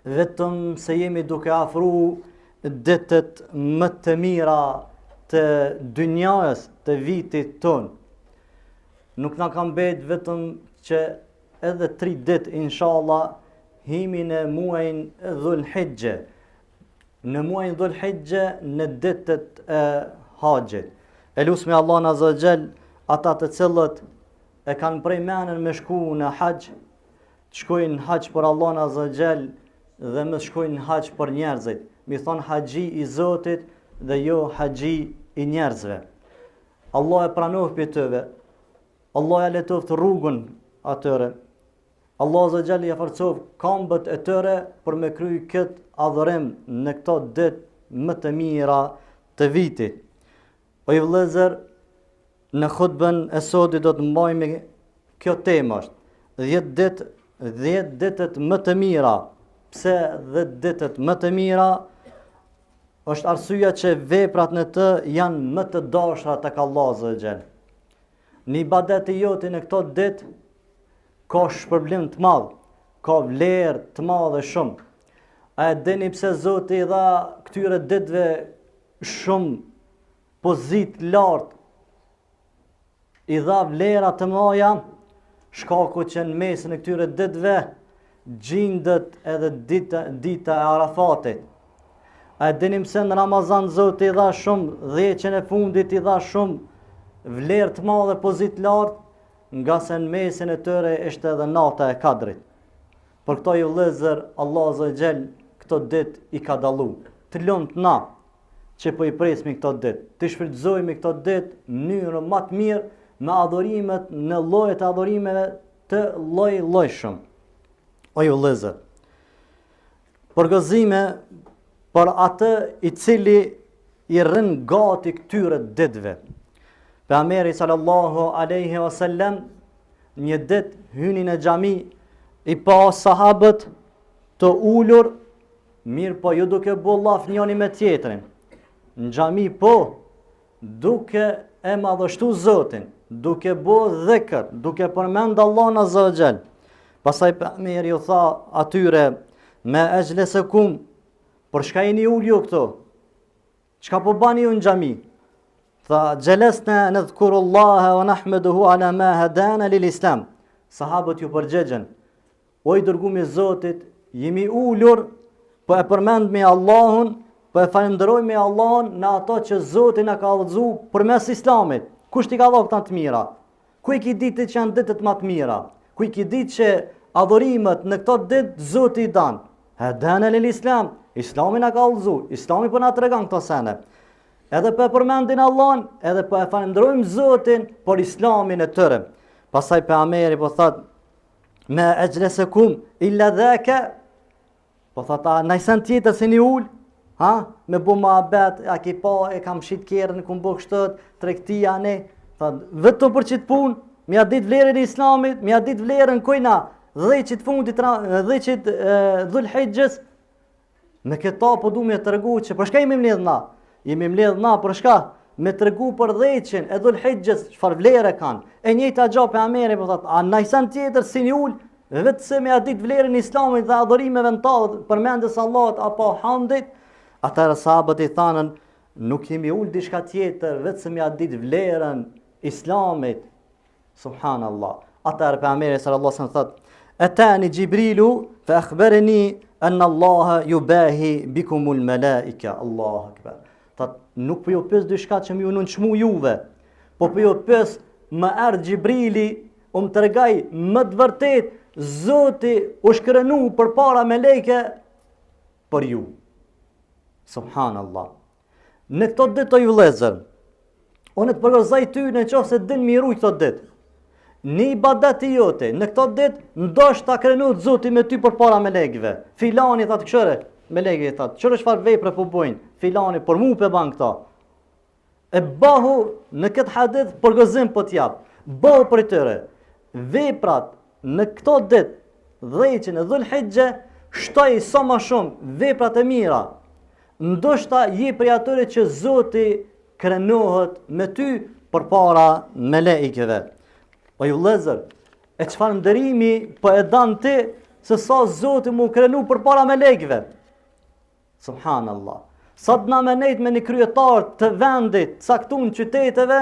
vetëm se jemi duke afru ditët më të mira të dynjës të vitit ton. Nuk na kam bet vetëm që edhe 3 ditë inshallah himi në muajin Dhul Hijje. Në muajin Dhul Hijje në ditët e haxhit. Elusmi Allah Azza wa Jall ata të cilët e kanë prej menën me shku në haxh, të shkojnë në haxh për Allah Azza wa Jall dhe më shkojnë në haxh për njerëzit. Mi thonë haxhi i Zotit dhe jo haxhi i njerëzve. Allah e pranof për tëve. Allah e letoft rrugën atyre. Allah Azza wa Jall ja forcof këmbët e tyre për me kry këtë adhurim në këto ditë më të mira të vitit. O i vëllezër, në khutbën e sotit do të mbajmë kjo temë është 10 ditët më të mira. Pse 10 ditët më të mira? Është arsyeja që veprat në të janë më të dashura tek Allahu Azza wa Jall. Në ibadeti jote në këto ditë ka shpërblim të madh, ka vlerë të madhe shumë. A e dini pse Zoti i dha këtyre ditëve shumë pozitë lartë? I dha vlera të mëdha, shkaku që në mesin e këtyre ditëve gjindet edhe dita e Arafatit. A e dini pse në Ramazan Zoti i dha shumë, 10 e fundit i dha shumë vlerë të madhe pozitë lartë, nga se në mesin e tëre ishte edhe nata e Kadrit. Për këto i vëllezër, Allah Azza wa Jall këto ditë i ka dallu. Të lumt na që po i presmi këto ditë, të shfrytëzojmë këto ditë në mënyrë më të mirë me adhurimet në llojet e adhurimeve të lloj-llojshëm. O ju vëllezër, përgëzime për atë i cili i rrin gati këtyre ditëve. Pejgamberi sallallahu alaihi wasallam një ditë hyni në xhami, i pa sahabët të ulur, mirë po ju duke bo llaf njëri me tjetrin. Në xhami po, duke e madhështu Zotin, duke bo dhikr, duke përmend Allahun Azza wa Jall. Pastaj pejgamberi u tha atyre, me ejlesekum, për çka jeni ul ju këtu? Çka po bani ju në xhami? Tha, gjelesna nëdhkurullaha wa nahmeduhu ala ma hadana lil islam. Sahabët ju përgjegjen, o i dërgumi Zotit, jemi ullur, po e përmend me Allahun, po e falenderoj me Allahun në ato që Zotin e ka udhëzu përmes Islamit. Kush t'i ka dhënë këta të mira? Ku i ki ditë që janë ditët më të mira? Ku i ki ditë që adhurimet në këto ditë Zoti i dan? Hadana lil islam. Islami na ka udhëzu, Islami po na tregon këto sene. Edhe për përmendin Allahun, edhe për e falenderojmë Zotin për Islamin e tëre. Pastaj pejgamberi po thot, me ejlesekum illa dhaka, po thot, najsen tjetër se një ul, me bu ma abet, a ki pa, e kam shit kjerën, kum bo kështët, tregtia ne, thot, vetëm për qitë pun, mi a dit vlerën e Islamit, mi a dit vlerën kujna, 10 fundit, 10 Dhul Hijjes, me këta po du me të regu që për shka jemi mledh na? Jemi mledh na për shka? Me të regu për 10 e Dhul Hijjes, çfarë vlerë kanë. E njëjta gjë pejgamberi po thotë, a najsan tjetër si një ul, vetë se me a dit vlerën e Islamit dhe adhurimeve në ta, përmendjes Allahut apo hamdit, atëherë sahabët i thanën, nuk jemi ul diçka tjetër, vetë se me a dit vlerën Islamit. Subhanallah. Atëherë pejgamberi sallallahu alaihi wasallam thotë, atani Jibrilu fa akhbarani anna Allah yubahi bikumul malaika. Allahu akbar. Thot, nuk po ju pës diçka që më ju nënçmu juve, po ju pës më erdh Xhibrili, më tregaj më të vërtet Zoti u shkrenu përpara meleke për ju. Subhanallah. Në këto ditë o ju vëllezër, unë të përgëzoj ty në qoftë se din miru këto ditë. Në ibadeti jote, në këto ditë, ndoshta krenu Zoti me ty përpara melekëve. Filani thot këshire, meleki i thot, çfarë çfarë vepre po bojnë? Filani për mu pe ban këta. E bahu në këtë hadith përgëzim po t'jap. Bahu për tëre. Veprat në këto ditë, 10 e Dhul Hijje, shtoj sa më shumë veprat e mira. Ndoshta je prej atyre që Zoti krenohet me ty përpara melekëve. O ju vëllezër, e çfarë ndërimi po e dan ti se sa Zoti mu krenu për para melekëve. Subhanallah. Sa të na me nejt me një kryetar të vendit, caktun qyteteve,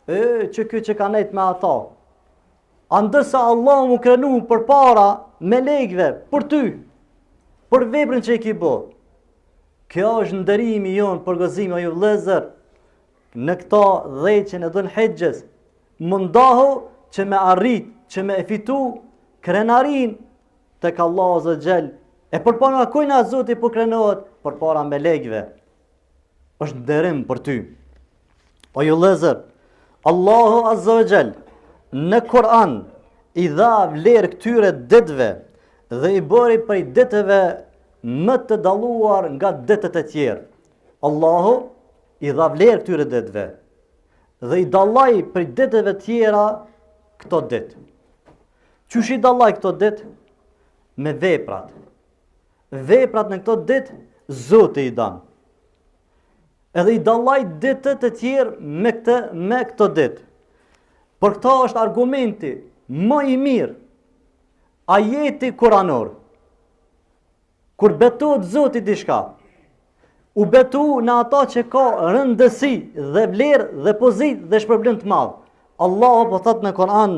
që ky që ka nejt me ata. Andësa Allah mu krenu për para melekëve, për ty, për veprën që i ki bo. Kjo është ndërimi jonë për gëzime ju vëllezër, në këta dheqen e Dhul Hijjes, mundahu që me arrit, që me e fitu krenarin tek Allah Azza Jall. E për para kujna Zoti po krenohet për para melekëve. Është nderim për ty. O ju vëllezër, Allahu Azza Jall në Kur'an i dha vlerë këtyre ditëve dhe i bëri prej ditëve më të dalluar nga ditët e tjerë. Allahu i dha vlerë këtyre ditëve dhe i dallai prej ditëve tjera këto ditë. Qysh i dallai këto ditë? Me veprat. Veprat në këto ditë Zoti i dan. Edhe i dallai ditët e tjerë me këto ditë. Për këta është argumenti më i mirë, ajeti kuranor. Kur betohet Zoti diçka, u betu në ata që ka rëndësi dhe vlerë dhe pozitë dhe shpërblim të madh. Allahu po thot në Kur'an: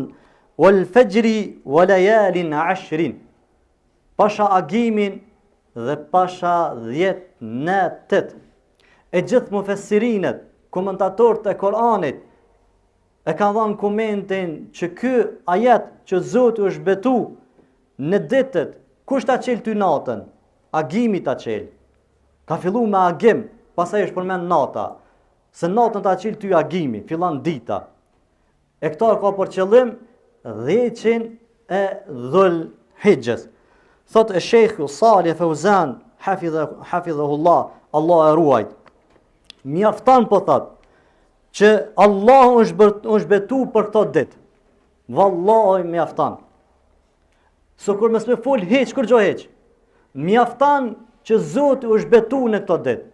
"Wal fajri wa layalin 'ashrin." Pasha agimin dhe pasha 10 natet. E gjithë mufessirinet, komentatorët e Kur'anit e kanë dhënë komentin që ky ajet që Zoti është betu në ditët, kush ta çel ty natën? Agimi ta çel. Ka fillu me agim, pastaj është përmend nata. Se natën ta çel ty agimi, fillon dita. E këta ka për qëllim 10 e Dhul Hijjes. Thot e Sheikhu Salih Fauzan, hafidhahullah, Allah e ruajt. Mjafton po thot që Allahu është betu për këto ditë. Vallahi mjafton. So kur mësme fol hiç kur gjo hiç. Mjafton që Zoti është betu në këto ditë.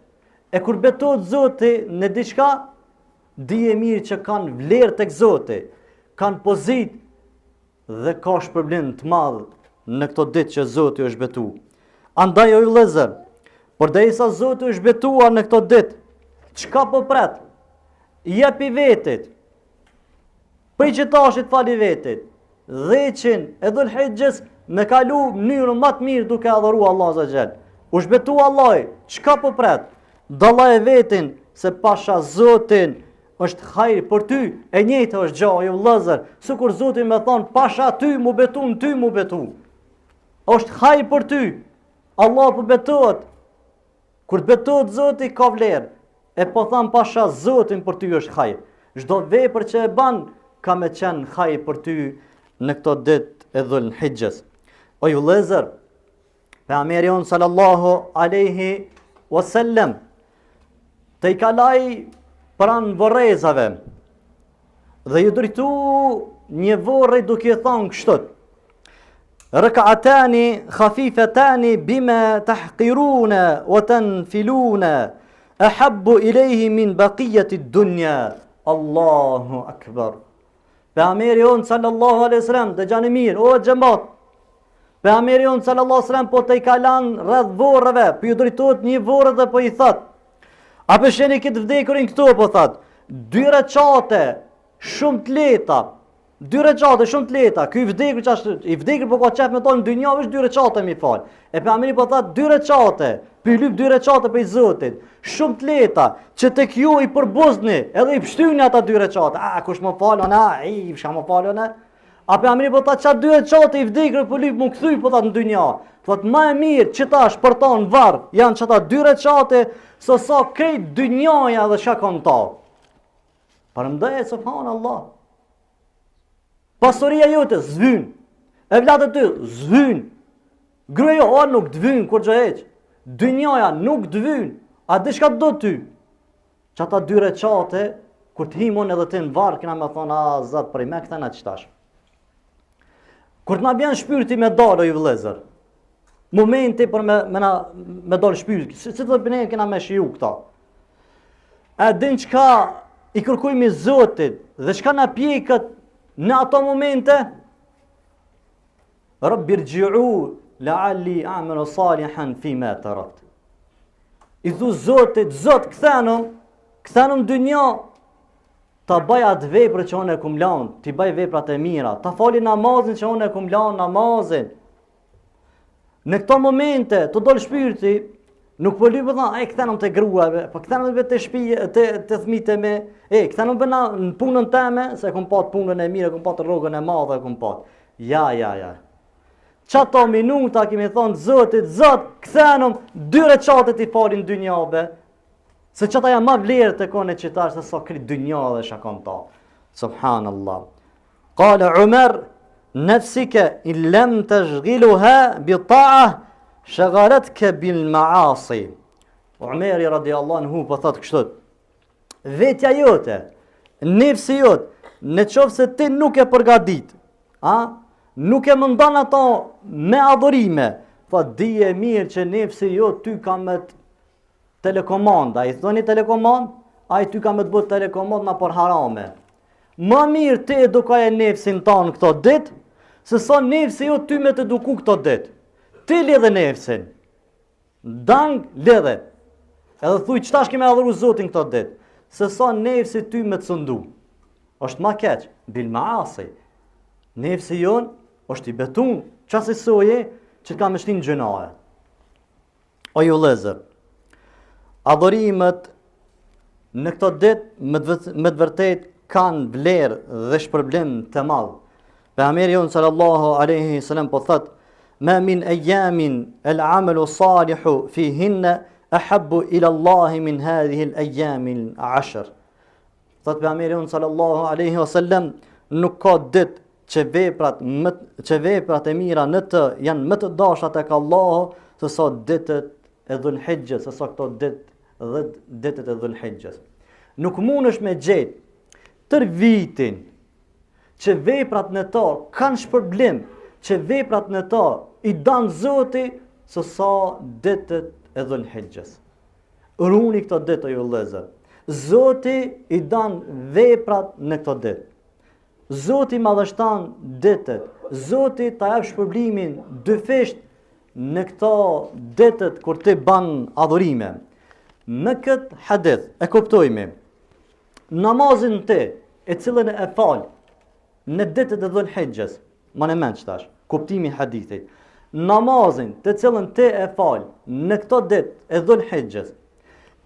E kur betohet Zoti në diçka, dije mirë që kanë vlerë tek Zoti, kanë pozitë dhe ka shpërblim të madh në këto ditë që Zoti është betu. Andaj o vëllezër, përderisa Zoti është betuar në këto ditë, çka po pret? Jep i vetit. Prej qitashit fali vetit. 10 e Dhul Hijjes me kalu mënyrën më të mirë duke adhuruar Allah Azza Jall. U shbetu Allah, çka po pret? Dallaj vetin se pasha Zotin është hajri për ty, e njëjtë është gjë o vëllezër, sikur Zoti më thon pasha ty mu betu në ty mu betu. Është hajri për ty. Allah po betohet. Kur betohet Zoti ka vlerë. E po tham pasha Zotin për ty është hajër. Çdo vepër që e ban ka me qenë hajër për ty në këto ditë e Dhul Hijjes. O ju vëllezër, pejgamberi on sallallahu alaihi wasallam te i kalai pran vorrezave dhe ju drejtu një vorre duke thonë kështu: "Rak'atani khafifatani bima tahqiruna wa tanfiluna ahabbu ilayhi min baqiyati dunya." Allahu akbar. Pejgamberi on sallallahu alaihi wasallam dhe gjani mirë, o xhamat. Pejgamberi on sallallahu alaihi wasallam po te i kalan rreth vorreve, po ju drejtohet një vorrë dhe po i thot: "A pesheni këtë vdekurin këtu?" Po thot: "2 recate shumë të lehta." 2 recate shumë të lehta. Ky vdekur çast i vdekur po ka çaf me tonë në dynjë, është 2 recate mi fal. E pejgamberi po thot 2 recate, pi lyp 2 recate për Zotit, shumë të lehta, që tek ju i përbuzni, edhe i pshtyni ata 2 recate. A kush më falon, çka më falon? A pejgamberi po thot çat 2 recate i vdekur po lyp mu kthy po thot në dynjë. Thot më e mirë që ta shpërton varr, janë çata 2 recate se sa krejt dynjaja dhe çka kanë ta. Prandaj subhanallah. Pasuria jote zvyn. Evladet ty zvyn. Gruaja o nuk dvyn kur gjë heq. Dynjaja nuk dvyn. A di çka do ty? Çata 2 recate kur të himon edhe ti në varr, kena me thonë a zot prej me këta na çtash. Kur të na bjen shpirti me dalë ju vëllezër. Momenti për me dalë shpirti. Si do të bëni kena me shiu këta. A din çka i kërkojmë Zotit dhe çka na pjekët në ato momente? Rabbi rji'u la'alli a'malu salihan fima tarakt. I thu Zotit, Zot, kthenëm dynja, ta bëj atë veprë që unë e kum lanë, ti bëj veprat e mira, ta fali namazin që unë e kum lanë namazin. Në këto momente, të dol shpirti, nuk po lypë dha, kthenëm të gruave, po kthenëm vetë të shtëpi, të fëmijët e me, kthenëm bëna në punën teme, se kum pat punën e mirë, kum pat rrogën e madhe, kum pat. Ja. Qato minuta kemi thonë Zotit, Zot, kthenëm 2 reqatet i falin dynjave, se qëta ja ma vlerë të kone qëtar se sa kri dynja dhe shakon ta. Subhanallah. Kale Umar, nefsike in lem të zhghiluha bi ta'a shagaletke bil maasi. Umeri radiallahu anhu po thot kështu, vetja jote, nefsi jote, në qofë se ti nuk e përgadit, nuk e mëndan ato me adhurime, fa dije mirë që nefsi jote ty ka me telekomand, a i thoni telekomand, a i ty ka me të bëtë telekomand ma për harame. Ma mirë ti edukaj e nefsin tanë këto dit, se sa nefsi jo ty me të eduku këto dit. Ti lidhe nefsin. Dang lidhe. Edhe thuj qëta shki me adhuru Zotin këto dit. Se sa nefsi ty me të sëndu. Është ma keq, bil maasi. Nefsi jon është i betun, qasi soje që ka me shtin gjënaje. O ju lezër, adhurimet në këto ditë me të vërtet kanë vlerë dhe shpërblim të madh. Pejgamberi jon sallallahu alaihi wasallam po thot: "Ma min ayamin al-amalu salihu fihinna ahabbu ila Allah min hadhihi al-ayam al-ashr." Thot pejgamberi jon sallallahu alaihi wasallam, nuk ka ditë që veprat e mira në të janë më të dashura tek Allahu se sa ditët e Dhul-Hijjes, se sa këto ditët e Dhul-Hijjes. Nuk mundesh me gjetë tër vitin që veprat në to kanë shpërblim, që veprat në to i dan Zoti se sa ditët e Dhul-Hijjes. Runi këto ditë ju vëllezër. Zoti i dan veprat në këto ditë. Zoti madhështan ditët. Zoti ta jap shpërblimin dyfisht në këto ditët kur ti ban adhurime. Në këtë hadith e kuptojmë namazin ti e cilën e fal në ditët e Dhul-Hijjes, më në mend tash, kuptimi i hadithit. Namazin të cilën ti e fal në këto ditë e Dhul-Hijjes,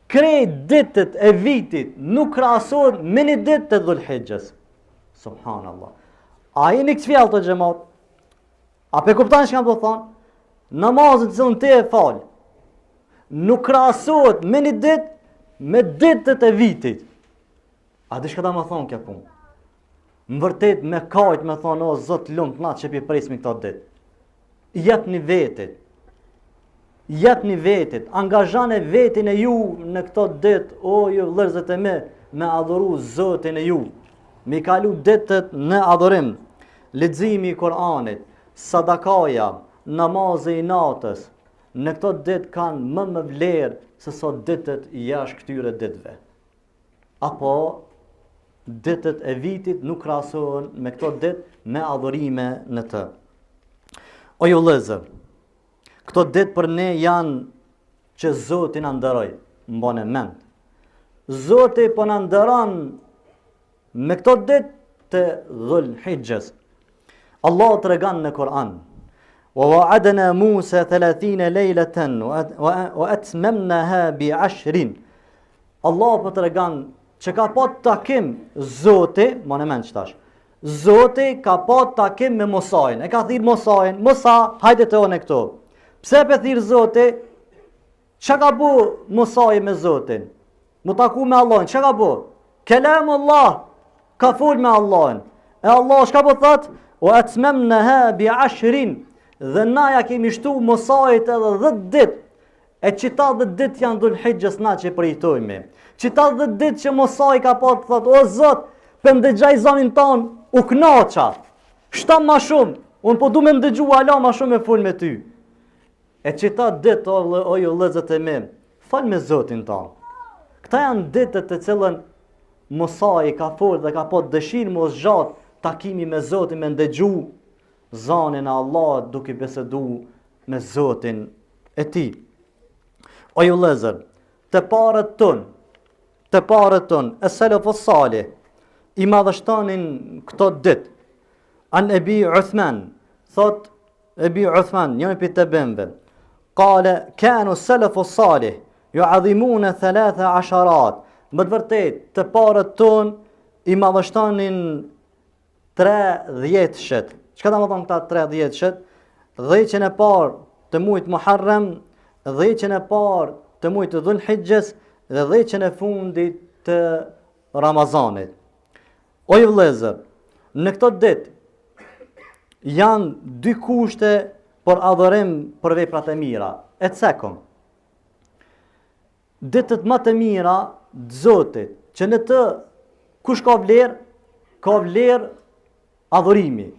krejt ditët e vitit nuk krahasohet me një ditë të Dhul-Hijjes. Subhanallah. A jeni këtë fjallë të gjemat? A pe kuptan që kam të thonë? Namazin të cilën ti e fal nuk krahasohet me një ditë me ditët e vitit. A di shka ta më thonë kjo punë? Më vërtet me kajt me thonë, o Zot lumt na që pi prismi këto ditë. Jepni vetit, angazhane vetin e ju në këto ditë, o ju vëllezërit e me adhuru Zotin e ju. Me kalu ditët në adhurim, leximi i Kur'anit, sadakaja, namazi i natës, në këto ditë kanë më vlerë se sa ditët jashtë këtyre ditëve. Apo ditët e vitit nuk krahasohen me këto ditë me adhurime në të. O ju vëllezër, këto ditë për ne janë që Zoti na nderoj, mbani mend. Zoti po na nderon me këto ditë të Dhul-Hijjes. Allah të regan në Kur'an: "Wa wa'adna Musa 30 lejleten wa atmamnaha bi 10." Allah po të regan që ka pat takim Zoti, më në mend qëtash, Zoti ka pat takim me Musajin. E ka thirë Musajin: "Musa, hajde të one këto." Pse pe thirë Zoti? Që ka bu Musaj me Zotin? Mu taku me Allahin, që ka bu? Kelam Allah, ka fol me Allahin. E Allah shka po thot? "O atmamnaha bi 10." Dhe na ja kemi shtu Musajit edhe 10 ditë. E qita 10 ditë janë Dhul-Hijjes na që përjetojme. Qita 10 ditë që Musaj ka po të thot: "O Zot, për ndëgjaj zonin ton, u knaqa. Shtam ma shumë, unë po du me ndëgju ala ma shumë e fol me ty." E qita ditë, o ju vëllezër e mi, fal me Zotin ton. Këta janë ditët të cilën Musaj ka fol dhe ka po dëshirë mos gjatë takimi me Zotin, me ndëgju zanin e Allah duke bisedu me Zotin e tij. O ju vëllezër, të parët ton, e selefus salih, i madhështonin këto ditë. An Ebi Uthman, thot Ebi Uthman, njëri prej të bëmve, qale kanu selefus salih, ju adhimune 13. Më të vërtet, të parët ton i madhështonin 30 Çka do të thonë këta 30? Dhjeqen e parë të muajit Muharram, dhjeqen e parë të muajit të Dhul-Hijjes dhe dhjeqen e fundit të Ramazanit. O ju vëllezër, në këto ditë janë dy kushte për adhurim për veprat e mira. E cekëm. Ditët më të mira të Zotit, që në të kush ka vlerë adhurimi.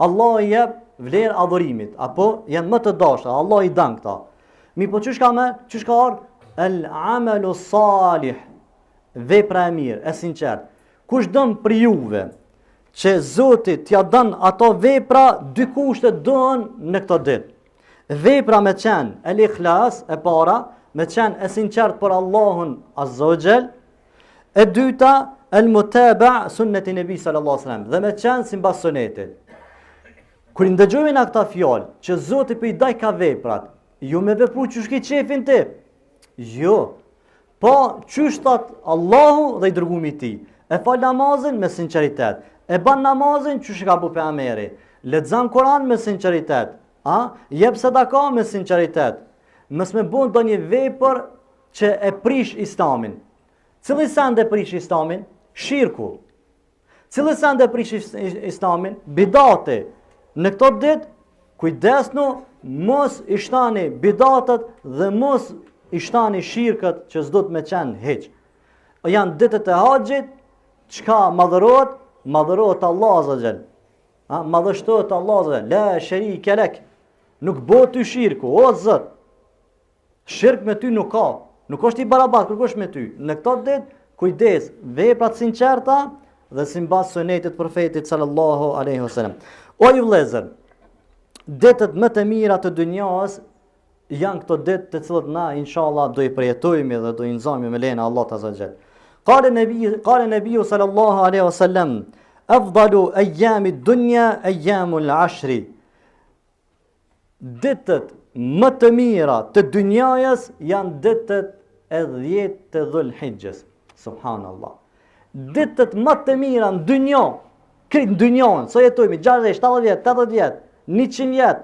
Allah i jep vlerë adhurimit, apo janë më të dashura, Allah i dan këta. Mi po çush ka ardhur el amalu salih, vepra e mirë, e sinqert. Kush don për juve që Zoti t'ja dën ato vepra, dy kushte dohen në këtë ditë. Vepra me qenë el ikhlas e para, me qenë e sinqert për Allahun azza wa jall. E dyta el mutaba sunneti Nabi sallallahu alaihi wasallam, dhe me qenë sipas sunetit. Kur i ndëgjojmë na këta fjalë që Zoti po i daj ka veprat, ju me vepru çush ke qefin ti. Jo. Po çush thot Allahu dhe i dërguari i tij. E fal namazin me sinqeritet. E ban namazin çush ka bu pejgamberi. Lexon Kur'an me sinqeritet. Jep sadaka me sinqeritet. Mos me bën ndonjë vepër që e prish Islamin. Cili send e prish Islamin? Shirku. Cili send e prish Islamin? Bidati. Në këto ditë, kujdesnu, mos i shtani bidatët dhe mos i shtani shirkët që s'do të me qenë hiq. Janë ditët e haxhit, çka madhërohet? Madhërohet Allah azza wa jall. Madhështohet Allah azza wa jall. La sharika lak. Nuk bëhet ty shirku, o Zot. Shirk me ty nuk ka. Nuk është i barabartë kërkosh me ty. Në këto ditë, kujdes, veprat sinqerta dhe sipas sunetit profetit sallallahu alaihi wasallam. O ju vëllezër, ditët më të mira të dunjas janë këto ditë të cilët na inshallah do i përjetojmë dhe do i nxajmë me lejen e Allahut azza wa jall. Qala Nabi sallallahu alaihi wasallam, afdalu ayami ad-dunya ayamul 'ashr. Ditët më të mira të dunjas janë ditët e 10 të Dhul-Hijjes. Subhanallah. Ditët më të mira në dunjë, këtë në dunjën, so jetojmë 60, 70 vjet, 80 vjet, 100 vjet.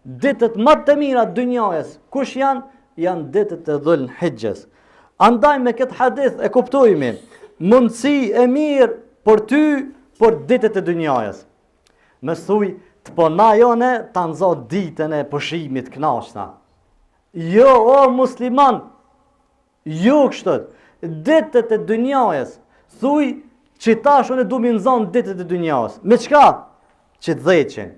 Ditët më të mira të dunjës, kush janë? Janë ditët e Dhul-Hijjes. Andaj me këtë hadith e kuptojmë mundësi e mirë për ty për ditët e dunjës. Më thuj, të po na jone ta nxo ditën e pushimit kënaqshta. Jo, o musliman, jo kështu. Ditët e dunjës, thuj që tash unë du mi nxon ditët e dunjas. Me çka? Që të dheqin.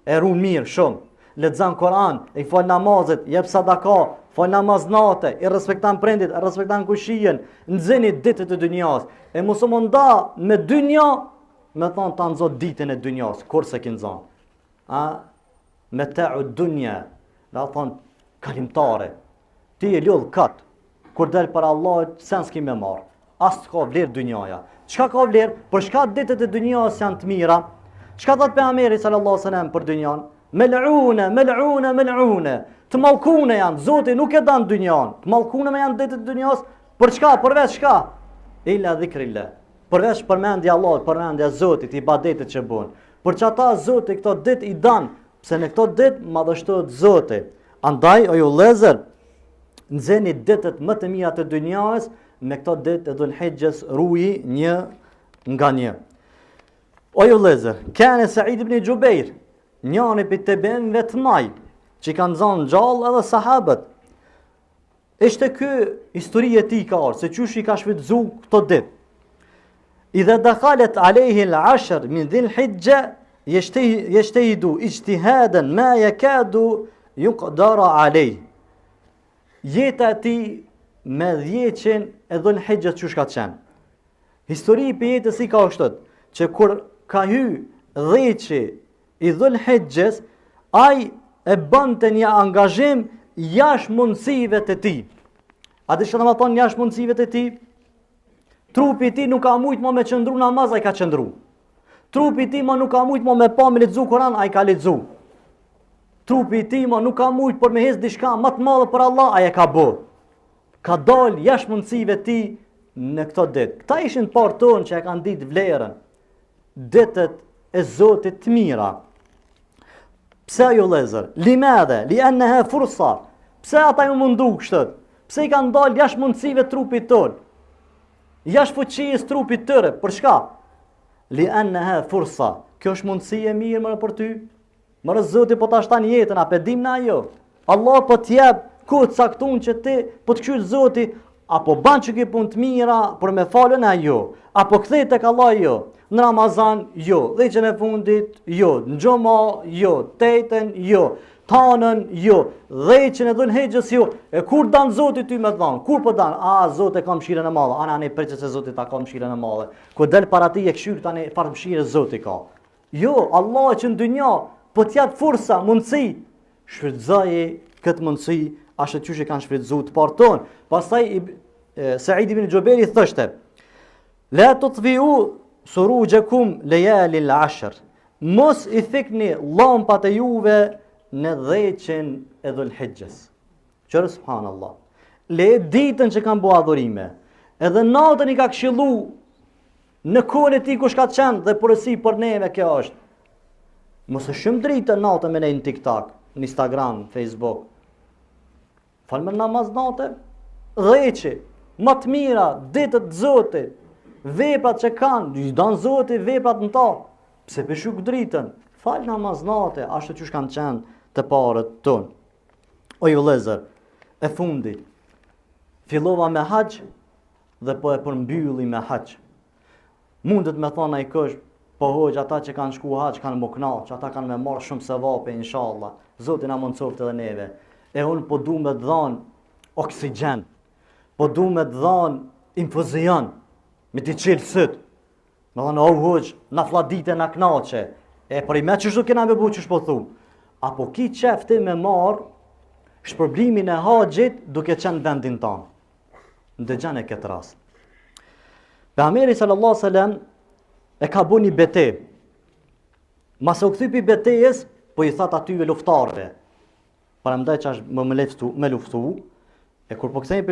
E runë mirë shumë. Lexon Kur'an, i fal namazet, jep sadaka, fal namaz natë, i respekton prindit, i respekton kushijën, nxeni ditët e dunjas. E mos u nda me dunja, me thon ta nxo ditën e dunjas, kurse ki nxon. Me ta'u dunja, da thon kalimtare. Ti e lodh kat. Kur del para Allahut, sen s'ki me marr. As ka vlerë dunjaja. Çka ka vlerë? Për çka ditët e dunjas janë të mira? Çka thot pejgamberi sallallahu alajhi wasallam për dunjan? Mel'una. Të mallkune janë. Zoti nuk e dan dunjan. Të mallkune me janë ditët e dunjas. Për çka? Përveç çka? Illa dhikrillah. Përveç përmendja e Allahut, përmendja e Zotit, ibadetet që bën. Për çata Zoti këto ditë i dan, pse në këto ditë madhështohet Zoti. Andaj o ju vëllezër, nxeni ditët më të mira të dunjas. Me këto ditë e Dhul-Hijjes ruji një nga një. O ju vëllezër, kanë Sa'id ibn Jubair, njëri prej tebeinëve të maj, që kanë zonë gjallë edhe sahabët. Ishte ky histori e tij ka ardhur, se çush i ka shfrytzuar këto ditë. Idha dakhalet alayhi al-'ashr min Dhul-Hijja yajtahidu ijtihadan ma yakadu yuqdara alayh. Jeta e tij me 10 e Dhul-Hijjes çush ka qenë. Histori për jetës i ka kështu, që kur ka hy 10 i Dhul-Hijjes, ai e bënte një angazhim jashtë mundësive të tij. A di çfarë do të thonë jashtë mundësive të tij? Trupi i tij nuk ka mujt më me qëndru namaz, ai ka qëndru. Trupi i tij më nuk ka mujt më me pa me lexu Kur'an, ai ka lexu. Trupi i tij më nuk ka mujt për me hes diçka më të madhe për Allah, ai e ka bë. Ka dal jashtë mundësive të tij në këtë ditë. Këta ishin parë tonë që e kanë ditë vlerën. Ditët e Zotit të mira. Pse ajo lezër? Limadha, li'annaha fursa. Pse ata ju mundu kështu? Pse i kanë dalë jashtë mundësive trupit tonë? Jashtë fuqisë trupit tëre, për çka? Li'annaha fursa. Kjo është mundësi e mirë më për ty. Mërë Zoti po ta shtan jetën, a pe dim na jo? Allah po t'jep ku të caktun që ti po të këshyt Zoti, apo ban që ki pun të mira për me falën a jo? Apo kthej tek Allah jo? Në Ramazan jo, dhjeqen e fundit jo, në xhoma jo, tetën jo, tanën jo, dhjeqen e dhulhexhës jo. E kur dan Zoti ty me dhan? Kur po dan? A Zoti ka mëshirën e madhe. Ana ne preçë se Zoti ta ka mëshirën e madhe. Ku del para ti e këshyr tani far mëshirë Zoti ka. Jo, Allah që në dynja po t'jap forsa, mundësi, shfrytëzoje këtë mundësi, ashtu që e kanë shfrytëzuar të parë tonë. Pastaj Said ibn Juberi thoshte: La tutfi'u surujakum layali al-ashr. Mos i thikni llampat e juve në dhjeqen e Dhulhijhes. Qërë subhanallah. Le ditën që kanë bua adhurime, edhe natën i ka këshillu në kohën e tij kush ka qenë dhe përësi për neve kjo është. Mos e shumë dritën natën me nejnë TikTok, në Instagram, Facebook. Falë me namaz natë, dheqi, më të mira, ditët Zotit, veprat që kanë, i danë Zotit veprat në ta. Pse peshu dritën, falë namaz natë, ashtu që kanë qenë të parët tonë. O ju lezër, e fundit, fillova me haqë dhe po e përmbylli me haqë. Mundet me thonë ai kësh, po hoqë ata që kanë shku haqë kanë më knaqë, ata kanë me marrë shumë sevape, inshallah. Zotin na mundsoft edhe neve. E unë po du me dhanë oksigjen, po du me dhanë infuzion, me t'i qilë sët. Me dhanë, o hoqë, na fladite na knaqe, e për i me qështu kena me bu që shpo thumë. Apo ki qefti me marrë shpërblimin e haqit duke qenë vendin tanë. Ndëgjan e këtë rast. Pejgamberi sallallahu alaihi wasallam e ka bu një bete. Mas u kthy pi betejës, po i that atyve luftarëve. Prandaj që është me luftu, e kur po kthehen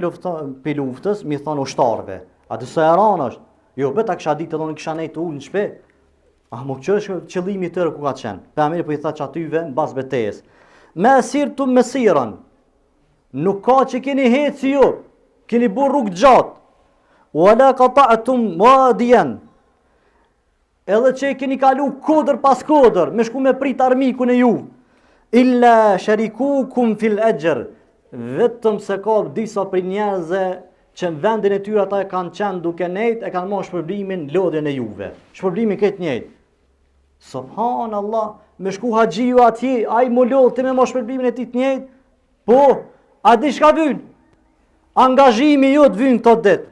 pi luftës, mi thon ushtarëve. A të sa eran është? Jo, beta kisha ditë donë kisha nejt ul në shtëpi. Ah, mo ç'është qëllimi i tërë ku ka qenë. Pejgamberi po i tha atyve mbas betejës. Me asirtum mesiran. Nuk ka që keni heci ju, keni bu rrugë gjatë. Wala qata'tum wadiyan. Edhe që keni kalu kodër pas kodër, me shku me prit armikun e ju. Illa sharikukum fil ajr. Vetëm se ka disa prej njerëzve që në vendin e tyre ata kanë qenë duke nejt, e kanë marrë shpërblimin lodhjen e juve. Shpërblimin këtë njëjtë. Subhanallah, me shku haxhiu atje, ai më lodh ti me marrë shpërblimin e tij të njëjtë. Po, a di çka vyn? Angazhimi jot vyn këtë ditë.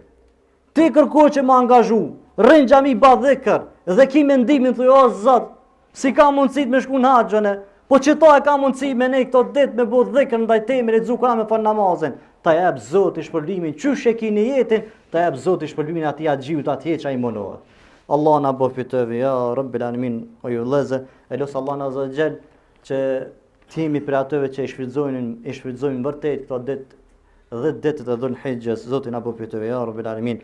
Ti kërko që më angazhu, rrin xhami ba dhikr, dhe ki mendimin thuj, o Zot, si ka mundësi me shku në haxhën, po që ta e ka mundësi me ne këto ditë me bu dhikr ndaj teme, lexu Kur'an me fal namazin. Ta jep Zoti shpërblimin, qysh e kini jetin, ta jep Zoti shpërblimin atij xhiut atje që ai munohet. Allah na bëf fitove, ja Rabbil Alamin, o ju leze, e los Allah na azza që timi për atyve që i shfrytëzojnë vërtet këto ditë 10 ditët e Dhulhijhes, Zoti na bëf fitove, ja Rabbil Alamin.